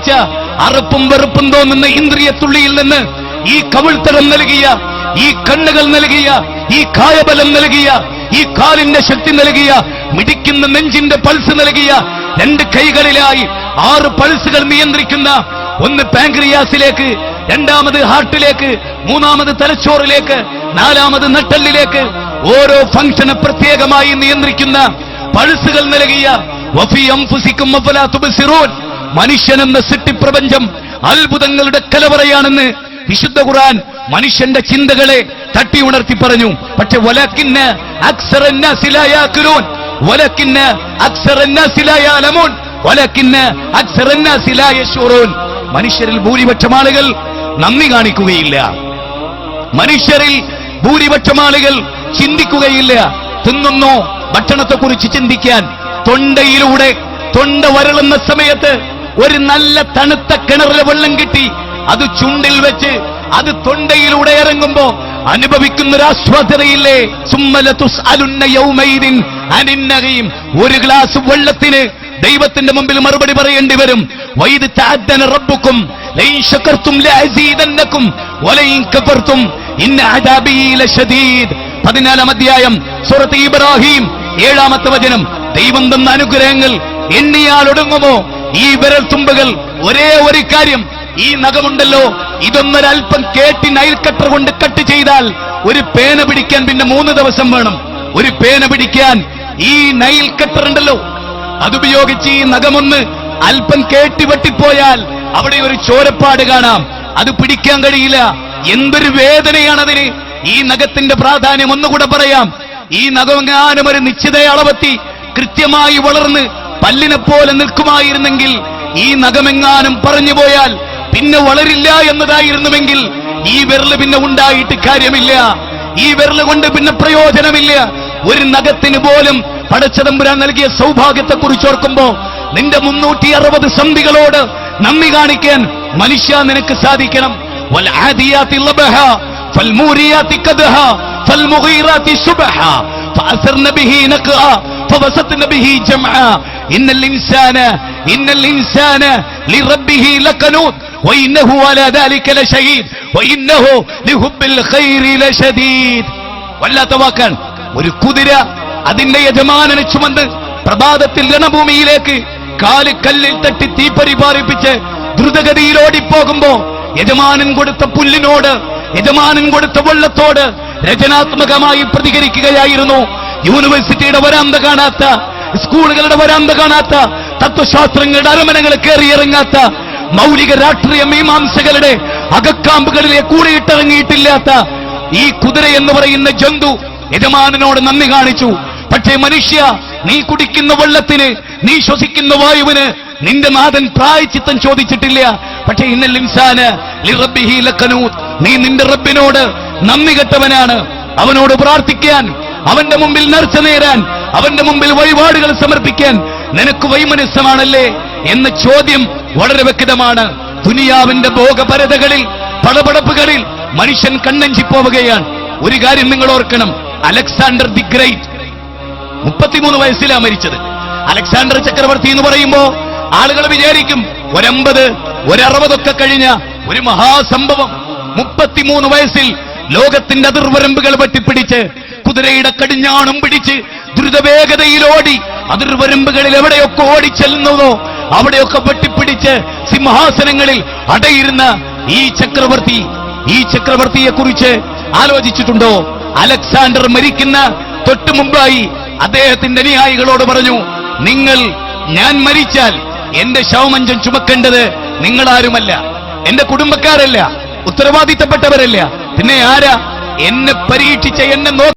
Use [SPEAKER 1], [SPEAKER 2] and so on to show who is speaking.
[SPEAKER 1] സമ്പാദിച്ച അറുപ്പും വെറുപ്പും തോന്നുന്ന ഇന്ദ്രിയത്തുള്ളിയിൽ നിന്ന് ഈ കവിൾത്തരം നൽകിയ, ഈ കണ്ണുകൾ നൽകിയ, ഈ കായബലം നൽകിയ, ഈ കാലിന്റെ ശക്തി നൽകിയ, മിടിക്കുന്ന നെഞ്ചിന്റെ പൾസ് നൽകിയ, 2 കൈകളിലായി 6 പൾസുകൾ നിയന്ത്രിക്കുന്ന, ഒന്ന് പാൻക്രിയാസിലേക്ക്, രണ്ടാമത് ഹാർട്ടിലേക്ക്, മൂന്നാമത് തലച്ചോറിലേക്ക്, നാലാമത് നട്ടെല്ലിലേക്ക്, ഓരോ ഫംഗ്ഷന് പ്രത്യേകമായി നിയന്ത്രിക്കുന്ന പൾസുകൾ നൽകിയ വഫീ അൻഫുസികും അഫലാ തുബ്സിറൂൻ, മനുഷ്യനെന്ന സൃഷ്ടിപ്രപഞ്ചം അത്ഭുതങ്ങളുടെ കലവറയാണെന്ന് വിശുദ്ധ ഖുർആൻ മനുഷ്യന്റെ ചിന്തകളെ തട്ടി ഉണർത്തി പറഞ്ഞു. പക്ഷെ വലകിന്ന അക്സറന്നാസി ലാ യാഖിലൂൻ, വലകിന്ന അക്സറന്നാസി ലാ യഅലമൂൻ, വലകിന്ന അക്സറന്നാസി ലാ യശൂറൂൻ. മനുഷ്യരിൽ ഭൂരിപക്ഷം ആളുകൾ നന്ദി കാണിക്കുകയില്ല. മനുഷ്യരിൽ ഭൂരിപക്ഷം ആളുകൾ ചിന്തിക്കുകയില്ല. തിന്നുന്നോ ഭക്ഷണത്തെക്കുറിച്ച് ചിന്തിക്കാൻ തൊണ്ടയിലൂടെ, തൊണ്ട വരളുന്ന സമയത്ത് ഒരു നല്ല തണുത്ത കിണറിലെ വെള്ളം കിട്ടി അത് ചുണ്ടിൽ വെച്ച് അത് തൊണ്ടയിലൂടെ ഇറങ്ങുമ്പോ അനുഭവിക്കുന്നൊരു ആസ്വാദനയില്ലേ? ഒരു ഗ്ലാസ് വെള്ളത്തിന് ദൈവത്തിന്റെ മുമ്പിൽ മറുപടി പറയേണ്ടി വരും. വൈദ് തഅദ്ദന റബ്ബുക്കും ലൈൻ ശകർതും ലഅസീദന്നകും വലൈൻ കഫർതും ഇന്ന അദാബി ലശദീദ്. 14-ാം അധ്യായം സൂറത്ത് ഇബ്രാഹിം 7-ാമത്തെ വചനം. ദൈവം തന്ന അനുഗ്രഹങ്ങൾ എണ്ണിയാൽ ഒടുങ്ങുമോ? ഈ വിരൽ തുമ്പുകൾ. ഒരേ ഒരു കാര്യം, ഈ നഖമുണ്ടല്ലോ, ഇതൊന്നൊരൽപ്പം കേട്ടി നൈൽ കട്ടർ കൊണ്ട് കട്ട് ചെയ്താൽ ഒരു പേന പിടിക്കാൻ പിന്നെ 3 ദിവസം വേണം. ഒരു പേന പിടിക്കാൻ ഈ നൈൽ കട്ടർ ഉണ്ടല്ലോ, അതുപയോഗിച്ച് ഈ നഖമൊന്ന് അല്പം കേട്ടി വെട്ടിപ്പോയാൽ അവിടെ ഒരു ചോരപ്പാട് കാണാം. അത് പിടിക്കാൻ കഴിയില്ല. എന്തൊരു വേദനയാണതിന്. ഈ നഖത്തിന്റെ പ്രാധാന്യം ഒന്നുകൂടെ പറയാം. ഈ നഖമെങ്ങാനും ഒരു നിശ്ചിത അളവെത്തി കൃത്യമായി വളർന്ന് പല്ലിനെ പോലെ നിൽക്കുമായിരുന്നെങ്കിൽ, ഈ നഖമെങ്ങാനും പറഞ്ഞു പോയാൽ പിന്നെ വളരില്ല എന്നതായിരുന്നുവെങ്കിൽ ഈ വിരല് പിന്നെ ഉണ്ടായിട്ട് കാര്യമില്ല. ഈ വിരല് കൊണ്ട് പിന്നെ പ്രയോജനമില്ല. ഒരു നഖത്തിന് പോലും പടച്ചതമ്പുരാൻ നൽകിയ സൗഭാഗ്യത്തെ കുറിച്ച് ഓർക്കുമ്പോ നിന്റെ 360 സന്ധികളോട് നന്ദി കാണിക്കാൻ മനുഷ്യ നിനക്ക് സാധിക്കണം. വൽആദിയാതി ലബഹ ഫൽമൂരിയാതി ഖദഹ ഫൽമുഗീറാതി സുബഹ ഫഅസർന ബിഹി നഖഅ ഫവസത്ന ബിഹി ജംഅ ഇന്നൽ ഇൻസാന ലിറബ്ബിഹി ലകനൂത് വഇന്നഹു അലാ ദാലിക ലശഹീദ് വഇന്നഹു ലിഹുബ്ബിൽ ഖൈരി ലശദീദ്. വല്ലാത്ത വാക്കാണ്. ഒരു കുതിര അതിന്റെ യജമാനനെ ചുമന്ന് പ്രഭാതത്തിൽ രണഭൂമിയിലേക്ക് കാല് കല്ലിൽ തട്ടി തീപ്പരി പാറിപ്പിച്ച് ദ്രുതഗതിയിൽ ഓടിപ്പോകുമ്പോ യജമാനൻ കൊടുത്ത പുല്ലിനോട്, യജമാനൻ കൊടുത്ത വെള്ളത്തോട് രചനാത്മകമായി പ്രതികരിക്കുകയായിരുന്നു. യൂണിവേഴ്സിറ്റിയുടെ വരാന്ത കാണാത്ത, സ്കൂളുകളുടെ വരാന്ത കാണാത്ത, തത്വശാസ്ത്രങ്ങളുടെ അരമനകൾ കയറിയിറങ്ങാത്ത, മൗലിക രാഷ്ട്രീയ മീമാംസകളുടെ അകക്കാമ്പുകളിലെ കൂടിയിട്ടിറങ്ങിയിട്ടില്ലാത്ത ഈ കുതിര എന്ന് പറയുന്ന ജന്തു യജമാനനോട് നന്ദി കാണിച്ചു. പക്ഷേ മനുഷ്യ, നീ കുടിക്കുന്ന വെള്ളത്തിന്, നീ ശ്വസിക്കുന്ന വായുവിന് നിന്റെ നാഥൻ പ്രായശ്ചിത്തം ചോദിച്ചിട്ടില്ല. പക്ഷേ ഇന്നൽ ഇൻസാന ലിറബ്ബിഹി ലകനൂത്, നീ നിന്റെ റബ്ബിനോട് നന്ദി കെട്ടവനാണ്. അവനോട് പ്രാർത്ഥിക്കാൻ, അവന്റെ മുമ്പിൽ നേർച്ച നേരാൻ, അവന്റെ മുമ്പിൽ വഴിപാടുകൾ സമർപ്പിക്കാൻ നിനക്ക് വൈമനസ്സമാണല്ലേ എന്ന ചോദ്യം വളരെ വ്യക്തമാണ്. ദുനിയാവിന്റെ ഭോഗപരതകളിൽ, പടപടപ്പുകളിൽ മനുഷ്യൻ കണ്ണഞ്ചിപ്പോവുകയാണ്. ഒരു കാര്യം നിങ്ങൾ ഓർക്കണം, അലക്സാണ്ടർ ദി ഗ്രേറ്റ് 33 വയസ്സിലാണ് മരിച്ചത്. അലക്സാണ്ടർ ചക്രവർത്തി എന്ന് പറയുമ്പോ ആളുകൾ വിചാരിക്കും 150, 160 ഒക്കെ കഴിഞ്ഞ ഒരു മഹാസംഭവം. 33 വയസ്സിൽ ലോകത്തിന്റെ അതിർവരമ്പുകൾ വെട്ടിപ്പിടിച്ച്, കുതിരയുടെ കടിഞ്ഞാണം പിടിച്ച് ദ്രുതവേഗതയിലോടി അതിർവരമ്പുകളിൽ എവിടെയൊക്കെ ഓടിച്ചെല്ലുന്നതോ അവിടെയൊക്കെ വെട്ടിപ്പിടിച്ച് സിംഹാസനങ്ങളിൽ അടയിരുന്ന ഈ ചക്രവർത്തിയെ കുറിച്ച് ആലോചിച്ചിട്ടുണ്ടോ? അലക്സാണ്ടർ മരിക്കുന്ന തൊട്ടു മുമ്പായി അദ്ദേഹത്തിന്റെ അനുയായികളോട് പറഞ്ഞു, ഞാൻ മരിച്ചാൽ എന്റെ ശവമഞ്ചം ചുമക്കേണ്ടത് നിങ്ങളാരുമല്ല, എന്റെ കുടുംബക്കാരല്ല, ഉത്തരവാദിത്തപ്പെട്ടവരല്ല, പിന്നെ ആരാ? എന്നെ പരീക്ഷിച്ച, എന്നെ